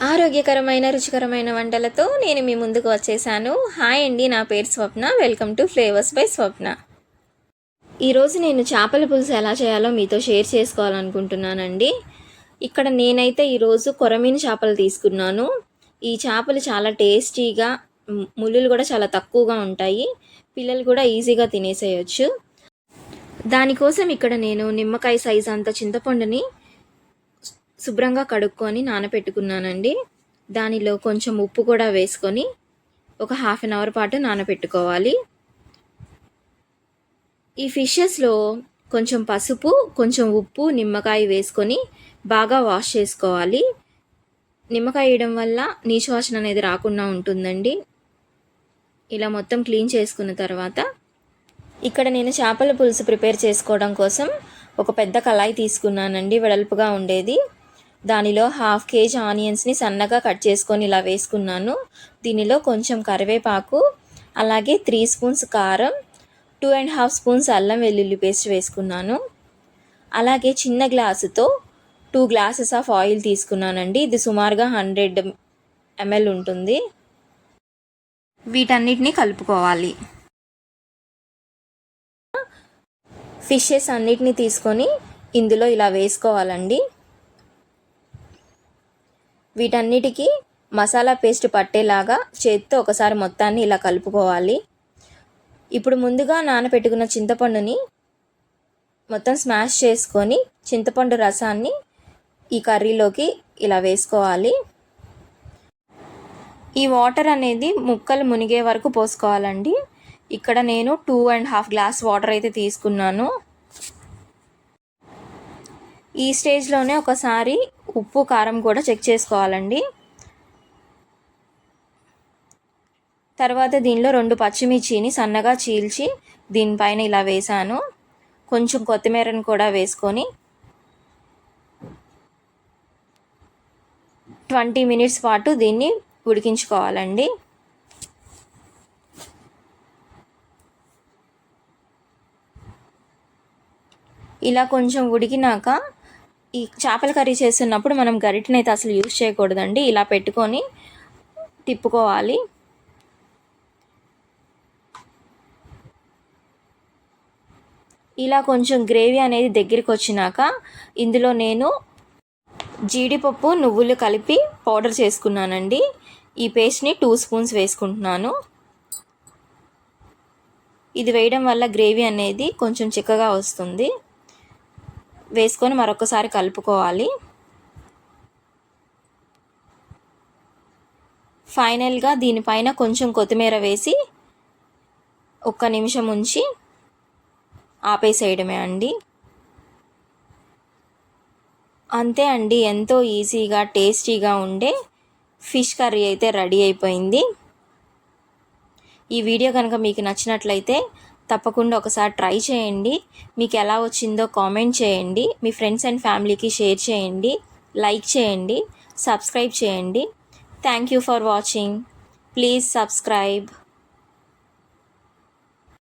ఆరోగ్యకరమైన రుచికరమైన వంటలతో నేను మీ ముందుకు వచ్చేసాను. హాయ్ అండి, నా పేరు స్వప్న. వెల్కమ్ టు ఫ్లేవర్స్ బై స్వప్న. ఈరోజు నేను చేపల పులుసు ఎలా చేయాలో మీతో షేర్ చేసుకోవాలనుకుంటున్నానండి. ఇక్కడ నేనైతే ఈరోజు కొరమీను చేపలు తీసుకున్నాను. ఈ చేపలు చాలా టేస్టీగా, ముళ్ళులు కూడా చాలా తక్కువగా ఉంటాయి. పిల్లలు కూడా ఈజీగా తినేసేయచ్చు. దానికోసం ఇక్కడ నేను నిమ్మకాయ సైజు అంత చింతపండుని శుభ్రంగా కడుక్కొని నానబెట్టుకున్నానండి. దానిలో కొంచెం ఉప్పు కూడా వేసుకొని ఒక హాఫ్ అన్ అవర్ పాటు నానబెట్టుకోవాలి. ఈ ఫిషెస్లో కొంచెం పసుపు, కొంచెం ఉప్పు, నిమ్మకాయ వేసుకొని బాగా వాష్ చేసుకోవాలి. నిమ్మకాయ వేయడం వల్ల నీచు వాసన అనేది రాకుండా ఉంటుందండి. ఇలా మొత్తం క్లీన్ చేసుకున్న తర్వాత ఇక్కడ నేను చేపల పులుసు ప్రిపేర్ చేసుకోవడం కోసం ఒక పెద్ద కళాయి తీసుకున్నానండి, వెడల్పుగా ఉండేది. దానిలో 1/2 kg ఆనియన్స్ని సన్నగా కట్ చేసుకొని ఇలా వేసుకున్నాను. దీనిలో కొంచెం కరివేపాకు, అలాగే 3 స్పూన్స్ కారం, 2.5 స్పూన్స్ అల్లం వెల్లుల్లి పేస్ట్ వేసుకున్నాను. అలాగే చిన్న గ్లాసుతో 2 గ్లాసెస్ ఆఫ్ ఆయిల్ తీసుకున్నానండి. ఇది సుమారుగా 100 ml ఉంటుంది. వీటన్నిటిని కలుపుకోవాలి. ఫిషెస్ అన్నిటిని తీసుకొని ఇందులో ఇలా వేసుకోవాలండి. వీటన్నిటికీ మసాలా పేస్ట్ పట్టేలాగా చేత్తో ఒకసారి మొత్తాన్ని ఇలా కలుపుకోవాలి. ఇప్పుడు ముందుగా నానబెట్టుకున్న చింతపండుని మొత్తం స్మాష్ చేసుకొని చింతపండు రసాన్ని ఈ కర్రీలోకి ఇలా వేసుకోవాలి. ఈ వాటర్ అనేది ముక్కలు మునిగే వరకు పోసుకోవాలండి. ఇక్కడ నేను 2.5 గ్లాస్ వాటర్ అయితే తీసుకున్నాను. ఈ స్టేజ్లోనే ఒకసారి ఉప్పు, కారం కూడా చెక్ చేసుకోవాలండి. తర్వాత దీనిలో 2 పచ్చిమిర్చిని సన్నగా చీల్చి దీనిపైన ఇలా వేసాను. కొంచెం కొత్తిమీరను కూడా వేసుకొని 20 మినిట్స్ పాటు దీన్ని ఉడికించుకోవాలండి. ఇలా కొంచెం ఉడికినాక ఈ చేపల కర్రీ చేస్తున్నప్పుడు మనం గరిటెని అయితే అసలు యూజ్ చేయకూడదండి. ఇలా పెట్టుకొని తిప్పుకోవాలి. ఇలా కొంచెం గ్రేవీ అనేది దగ్గరికి వచ్చినాక ఇందులో నేను జీడిపప్పు, నువ్వులు కలిపి పౌడర్ చేసుకున్నానండి. ఈ పేస్ట్ని 2 స్పూన్స్ వేసుకుంటున్నాను. ఇది వేయడం వల్ల గ్రేవీ అనేది కొంచెం చిక్కగా వస్తుంది. వేసుకొని మరొకసారి కలుపుకోవాలి. ఫైనల్గా దీనిపైన కొంచెం కొత్తిమీర వేసి 1 నిమిషం ఉంచి ఆపేసేయడమే అండి. అంతే అండి, ఎంతో ఈజీగా టేస్టీగా ఉండే ఫిష్ కర్రీ అయితే రెడీ అయిపోయింది. ఈ వీడియో కనుక మీకు నచ్చినట్లయితే తప్పకుండా ఒకసారి ట్రై చేయండి. మీకు ఎలా వచ్చిందో కామెంట్ చేయండి. మీ ఫ్రెండ్స్ అండ్ ఫ్యామిలీకి షేర్ చేయండి, లైక్ చేయండి, సబ్స్క్రైబ్ చేయండి. Thank you for watching. Please subscribe.